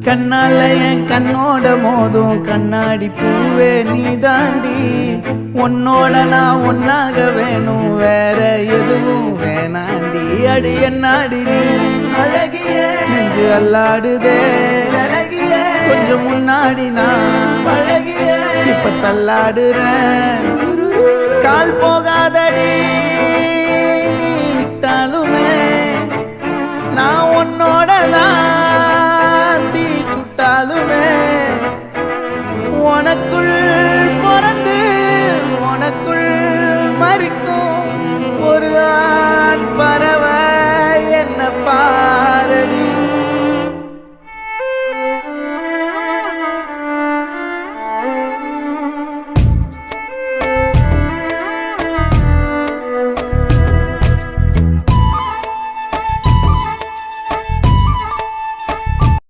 கண்ணால என் கண்ணோட மோதும் கண்ணாடி பூவே நீ தாண்டி உன்னோட நான் ஒன்னாக வேணும் வேற எதுவும் வேணாண்டி அடி என்னாடி நீ அழகிய நெஞ்சு அல்லாடுதே அழகிய கொஞ்சம் முன்னாடி நான் அழகிய இப்ப தள்ளாடுறேன் கால் போகாதடி நீ விட்டாலுமே நான் உன்னோட தான்